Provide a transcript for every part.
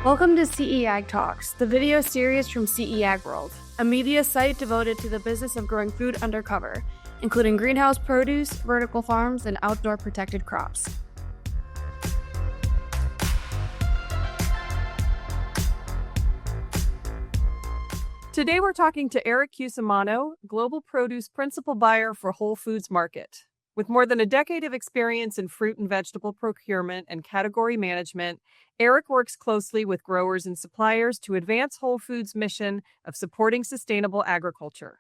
Welcome to CEAg Talks, the video series from CEAg World, a media site devoted to the business of growing food undercover, including greenhouse produce, vertical farms, and outdoor protected crops. Today we're talking to Eric Cusimano, Global Produce Principal Buyer for Whole Foods Market. With more than a decade of experience in fruit and vegetable procurement and category management, Eric works closely with growers and suppliers to advance Whole Foods' mission of supporting sustainable agriculture.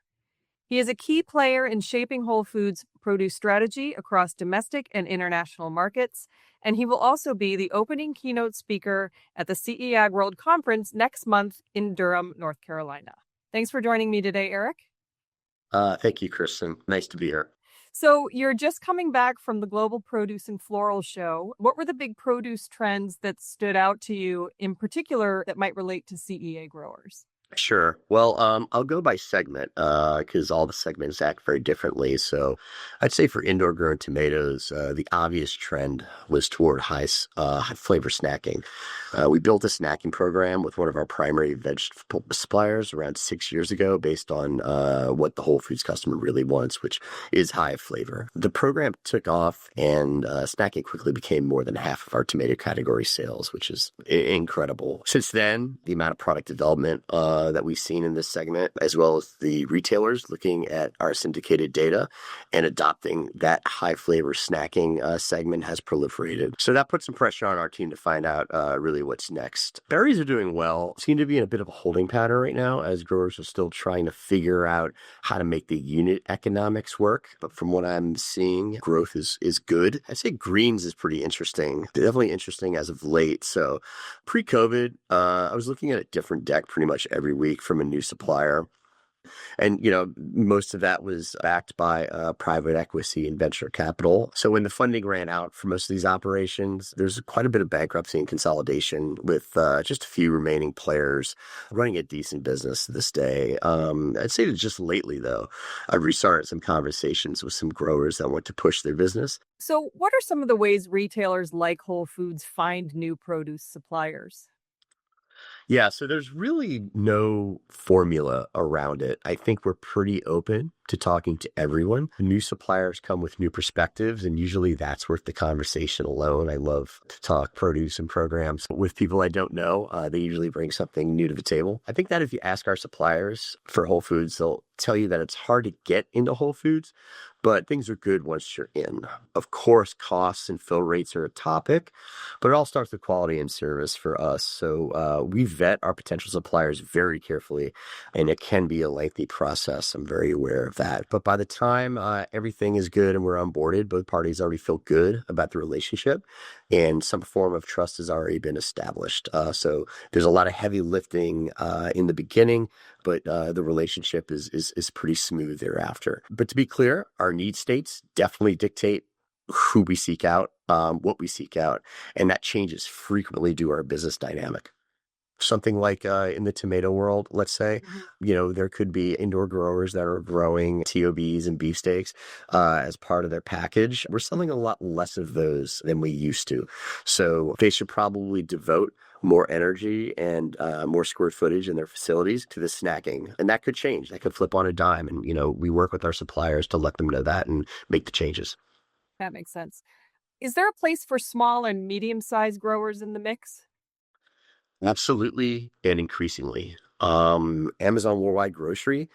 He is a key player in shaping Whole Foods' produce strategy across domestic and international markets, and he will also be the opening keynote speaker at the CEAg World Conference next month in Durham, North Carolina. Thanks for joining me today, Eric. Thank you, Kristen. Nice to be here. So you're just coming back from the Global Produce and Floral Show. What were the big produce trends that stood out to you in particular that might relate to CEA growers? Sure. Well, I'll go by segment because all the segments act very differently. So I'd say for indoor grown tomatoes, the obvious trend was toward high flavor snacking. We built a snacking program with one of our primary vegetable suppliers around 6 years ago based on what the Whole Foods customer really wants, which is high flavor. The program took off and snacking quickly became more than half of our tomato category sales, which is incredible. Since then, the amount of product development that we've seen in this segment, as well as the retailers looking at our syndicated data and adopting that high flavor snacking segment has proliferated. So that puts some pressure on our team to find out really what's next. Berries are doing well, seem to be in a bit of a holding pattern right now as growers are still trying to figure out how to make the unit economics work. But from what I'm seeing, growth is good. I'd say greens is pretty interesting, definitely interesting as of late. So pre-COVID, I was looking at a different deck pretty much every week from a new supplier. And, most of that was backed by private equity and venture capital. So when the funding ran out for most of these operations, there's quite a bit of bankruptcy and consolidation with just a few remaining players running a decent business to this day. I'd say that just lately, though, I've restarted some conversations with some growers that want to push their business. So what are some of the ways retailers like Whole Foods find new produce suppliers? Yeah, so there's really no formula around it. I think we're pretty open to talking to everyone. New suppliers come with new perspectives, and usually that's worth the conversation alone. I love to talk produce and programs with people I don't know. They usually bring something new to the table. I think that if you ask our suppliers for Whole Foods, they'll tell you that it's hard to get into Whole Foods, but things are good once you're in. Of course, costs and fill rates are a topic, but it all starts with quality and service for us. So we vet our potential suppliers very carefully, and it can be a lengthy process. I'm very aware of that. But by the time everything is good and we're onboarded, both parties already feel good about the relationship, and some form of trust has already been established. So there's a lot of heavy lifting in the beginning, but the relationship is pretty smooth thereafter. But to be clear, our need states definitely dictate who we seek out, what we seek out, and that changes frequently due to our business dynamic. Something like in the tomato world, let's say, there could be indoor growers that are growing TOBs and beefsteaks as part of their package. We're selling a lot less of those than we used to. So they should probably devote more energy and more square footage in their facilities to the snacking. And that could change. That could flip on a dime. And, we work with our suppliers to let them know that and make the changes. That makes sense. Is there a place for small and medium-sized growers in the mix? Absolutely, and increasingly. Amazon Worldwide Grocery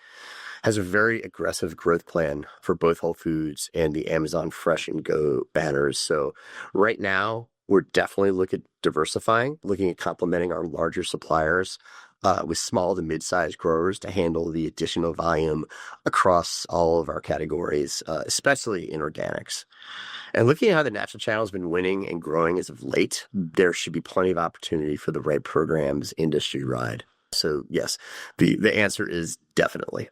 has a very aggressive growth plan for both Whole Foods and the Amazon Fresh and Go banners. So right now, we're definitely looking at complementing our larger suppliers with small to mid-sized growers to handle the additional volume across all of our categories, especially in organics. And looking at how the natural channel has been winning and growing as of late, there should be plenty of opportunity for the right programs industry-wide. So yes, the answer is definitely.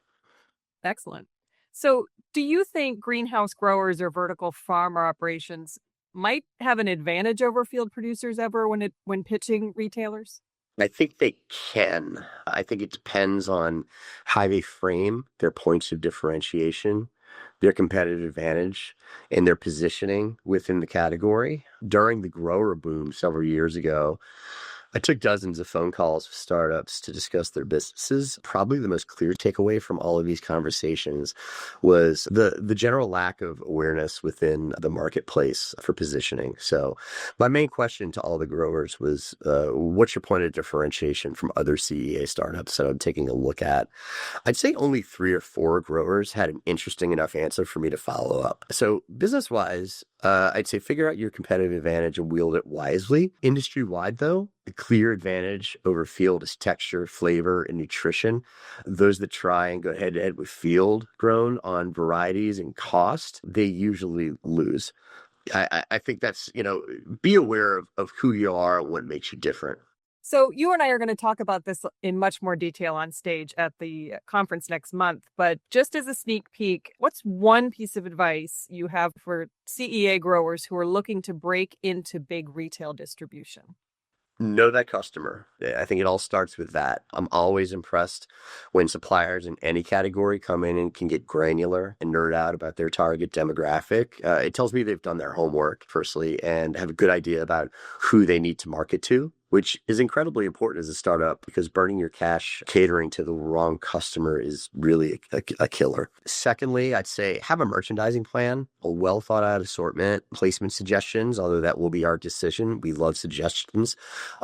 Excellent. So do you think greenhouse growers or vertical farmer operations might have an advantage over field producers ever when pitching retailers? I think they can. I think it depends on how they frame their points of differentiation, their competitive advantage, and their positioning within the category. During the grower boom several years ago, I took dozens of phone calls with startups to discuss their businesses. Probably the most clear takeaway from all of these conversations was the general lack of awareness within the marketplace for positioning. So my main question to all the growers was, what's your point of differentiation from other CEA startups that I'm taking a look at? I'd say only 3 or 4 growers had an interesting enough answer for me to follow up. So business-wise, I'd say figure out your competitive advantage and wield it wisely. Industry-wide, though, the clear advantage over field is texture, flavor, and nutrition. Those that try and go head-to-head with field grown on varieties and cost, they usually lose. I think that's, be aware of who you are and what makes you different. So you and I are going to talk about this in much more detail on stage at the conference next month. But just as a sneak peek, what's one piece of advice you have for CEA growers who are looking to break into big retail distribution? Know that customer. I think it all starts with that. I'm always impressed when suppliers in any category come in and can get granular and nerd out about their target demographic. It tells me they've done their homework, firstly, and have a good idea about who they need to market to, which is incredibly important as a startup because burning your cash catering to the wrong customer is really a killer. Secondly, I'd say have a merchandising plan, a well thought out assortment, placement suggestions, although that will be our decision. We love suggestions,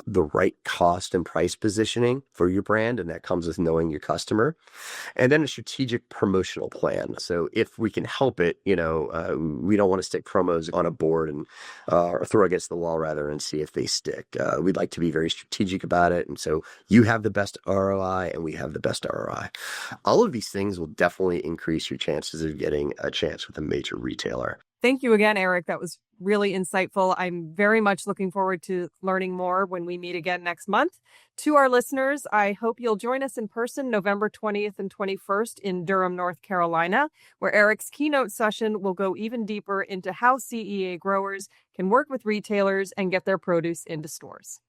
the right cost and price positioning for your brand, and that comes with knowing your customer. And then a strategic promotional plan. So if we can help it, we don't want to stick promos on a board and or throw against the wall rather and see if they stick. We'd like to be very strategic about it. And so you have the best ROI and we have the best ROI. All of these things will definitely increase your chances of getting a chance with a major retailer. Thank you again, Eric. That was really insightful. I'm very much looking forward to learning more when we meet again next month. To our listeners, I hope you'll join us in person November 20th and 21st in Durham, North Carolina, where Eric's keynote session will go even deeper into how CEA growers can work with retailers and get their produce into stores.